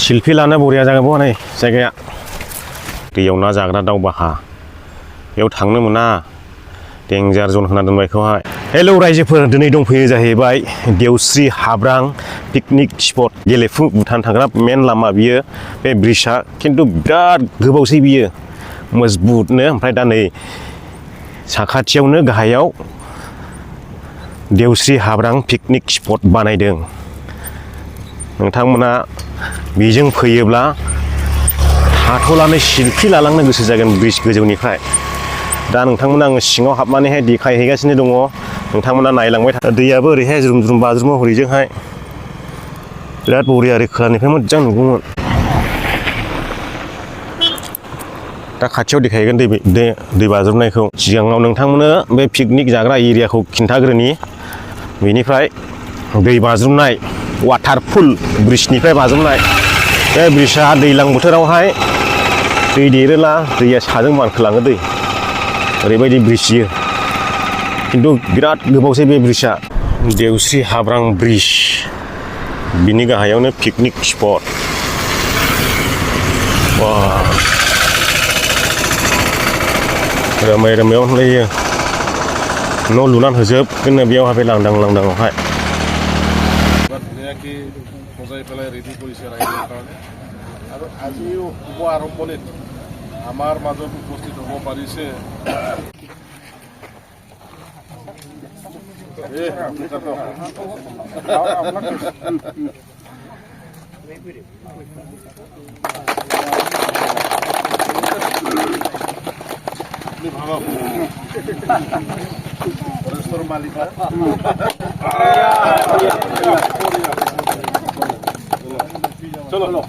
शिल्पी लाना बरिया जागोन बनाय जायगाया दैयाव ना जाग्रा दाउ बाहा बेयाव थांनो मोना डेन्जार जन होना दोनबाय बेखौहाय हेलौ रायजोफोर दिनै दंफैयो जाहैबाय देवस्रि हाब्रां पिकनिक स्पट गेलेफु भुटान थांग्रा मेन लामा बियो बे ब्रिजआ खिन्थु बिराद गोबावसै बियो मजबुतनो ओमफ्राय दा नै साखाथियावनो गाहायाव देवस्रि हाब्रां पिकनिक स्पट बानायदों नोंथांमोना बेजों फैयोब्ला हाथ'लानै सेल्फि लालांनो गोसो जागोन ब्रिज गोजौनिफ्राय दा नोंथांमोना आङो सिङाव हाबनानैहाय देखायहैगासिनो दङ नोंथांमोना नायलांबाय था दैयाबो ओरैहाय ज्रुम ज्रुम बाज्रुमो हरैजोंहाय बिराद बरिया ओरै खोलानिफ्राय मोजां नुगौमोन दा खाथियाव देखायगोन दै बाज्रुमनायखौ सिगाङाव नोंथांमोननो बे पिकनिक जाग्रा एरियाखौ खिन्थाग्रोनि बेनिफ्राय दै बाज्रुमनाय वाटारफुल ब्रिजनिफ्राय बाज्रुमनाय बे ब्रिजआ दैज्लां बोथोरावहाय दै देरोला दैया साजों मानखोलाङो दै ओरैबायदि ब्रिज बियो खिन्थु बिराद गोबावसै बे ब्रिजआ देवस्रि हाब्रां ब्रिज बिनि गाहायावनो पिकनिक स्पट रोमै रोमैयाव होनलायो न' लुनानै होजोबगोननो बेयावहाय बे लांदां लांदाङावहाय সজাই পেলাই ৰেডি কৰিছে ৰাইজৰ কাৰণে আৰু আজিও শুভ আৰম্ভণিত আমাৰ মাজত উপস্থিত হ'ব পাৰিছে পৰেশ্বৰ মালিকা चलो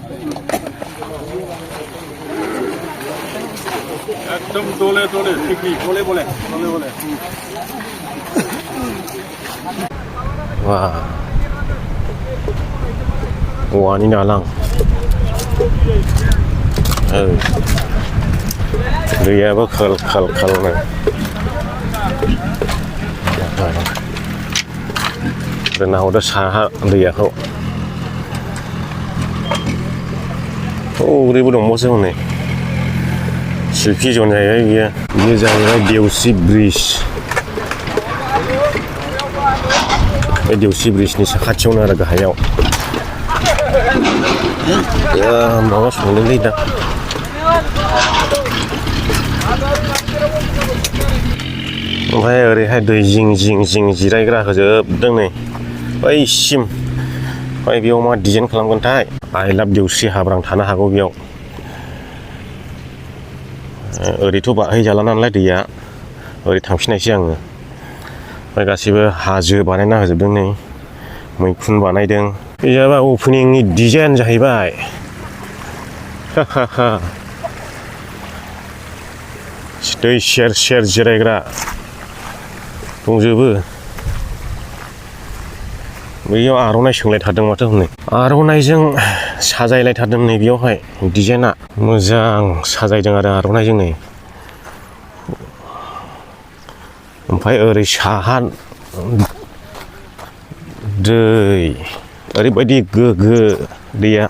एकदम डोले डोले बोले बोले बोले बोले wah ini dalang दैयाबो खोल खोल खोलनो दोनना हरदो साहा दैयाखौ ओरैबो दंबावसो हनै सेल्फि जन जाहैबाय बियो जाहैबाय देवस्रि ब्रिज बे देवस्रि ब्रिजनि साखाथियावनो आरो गाहायाव माबा संदोंलै दा ओमफ्राय ओरैहाय दै जिं जिं जिं जिरायग्रा होजोबदों नै बैसिम ओमफ्राय बेयाव मा डिजाइन खालामगोनथाय आइ लाभ देवस्रि हाब्रां थानो हागौ बेयाव ओरैथ' बाहैजाला नालाय दैया ओरै थांफिननायसै आङो ओमफ्राय गासैबो हाजो बानायना होजोबदों नै मैखुन बानायदों बे जाबाय अपेनिंनि डिजाइन जाहैबाय दै सेर सेर जिरायग्रा दंजोबो बैयाव आर'नाइ सोंलायथारदों माथो हनै आर'नाइजों साजायलायथारदों नै बेयावहाय डिजाइना मोजां साजायदों आरो आर'नाइजों नै ओमफ्राय ओरै साहा दै ओरैबायदि गोग्गो दैया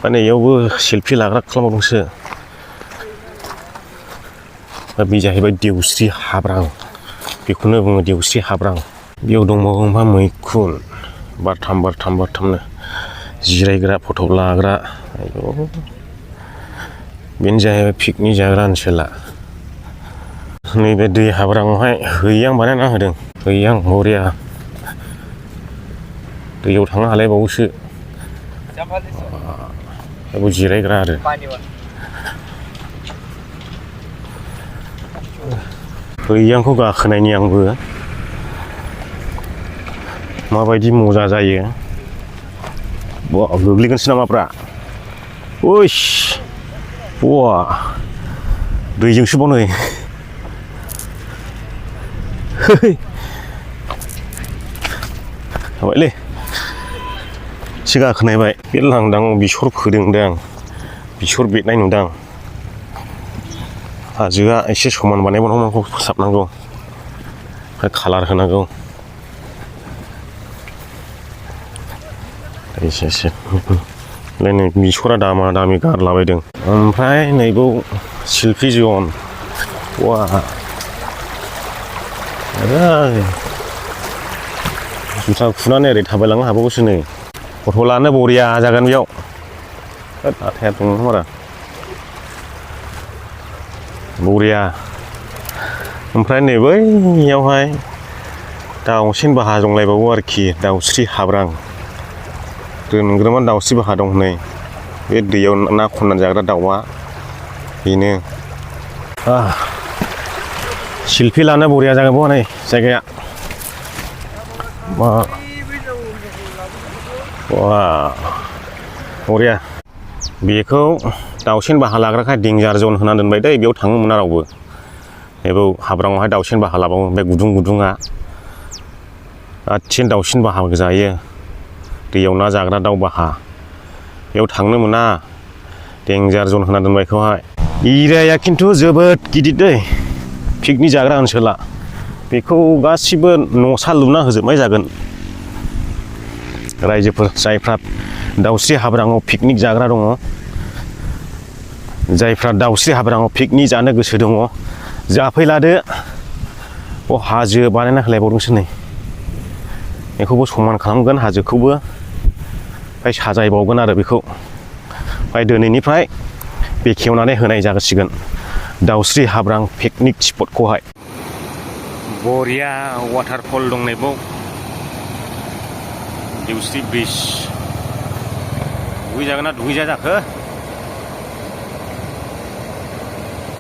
माने इयावबो सेल्फि लाग्रा खालामबावदोंसो बे जाहैबाय देवस्रि हाब्रां बेखौनो बुङो देवस्रि हाब्रां बेयाव दंबावो मा मैखुन बारथामनो जिरायग्रा फट' लाग्रा बेनो जाहैबाय पिकनिक जाग्रा ओनसोला नैबे दै हाब्राङावहाय हैयां बानायना होदों हैयां बरिया दैयाव थांनो हालायबावोसो बेयाव जिरायग्रा आरो हैयांखौ गाखोनायनि आंबो माबायदि मजा जायो गोग्लैगोनसो नामाब्रा ओइस वा दैजोंसो बाव नै हाबायलै एसे गाखोनायबाय बे लांदां बेसर फोदोंदां बेसर बेरनाय नुदां हाजोआ एसे समान बानायबावनांगौ फोसाबनांगौ ओमफ्राय कालार होनांगौ एसे नै बिसरा दामा दामि गारलाबायदों ओमफ्राय नैबाव शिल्पी जन वा जुथा खुनानै ओरै थाबायलांनो हाबावोसो नै फट' लानो बरिया जागोन बेयाव हाथाया दङ बारा बरिया ओमफ्राय नै बैयावहाय दाउसिन बाहा दंलायबावो आरोखि दाउस्रि हाब्रां ग्रोम दाउस्रि बाहा दं नै बे दैयाव ना खननानै जाग्रा दाउआ बेनो शिल्पी लानो बरिया जागोन बाव नै जायगाया वा बरिया बेखौ दाउसिन बाहा लाग्राखाय डेन्जार जन होना दोनबाय दै बेयाव थांनो मोना रावबो बेयाव हाब्राङावहाय दाउसिन बाहा लाबावो बे गुदुं गुदुङा आथिं दाउसिन बाहा जायो दैयाव ना जाग्रा दाउ बाहा बेयाव थांनो मोना डेन्जार जन होना दोनबाय बेखौहाय एरियाया खिन्थु जोबोद गिदिर दै पिकनिक जाग्रा ओनसोला बेखौ गासिबो न'सा लुना होजोबनाय जागोन रायजोफोर जायफ्रा दाउस्रि हाब्राङाव पिकनिक जाग्रा दङ जायफ्रा दाउस्रि हाब्राङाव पिकनिक जानो गोसो दङ जाफैलादो हाजो बानायना होलायबावदोंसो नै बेखौबो समान खालामगोन हाजोखौबो ओमफ्राय साजायबावगोन आरो बेखौ ओमफ्राय दिनैनिफ्राय बेखेवनानै होनाय जासिगोन दाउस्रि हाब्रां पिकनिक स्पटखौहाय बरिया वाटारफल दं नै बाव दाउस्रि ब्रिज दुगैजागोन ना दुगैजाया जाखो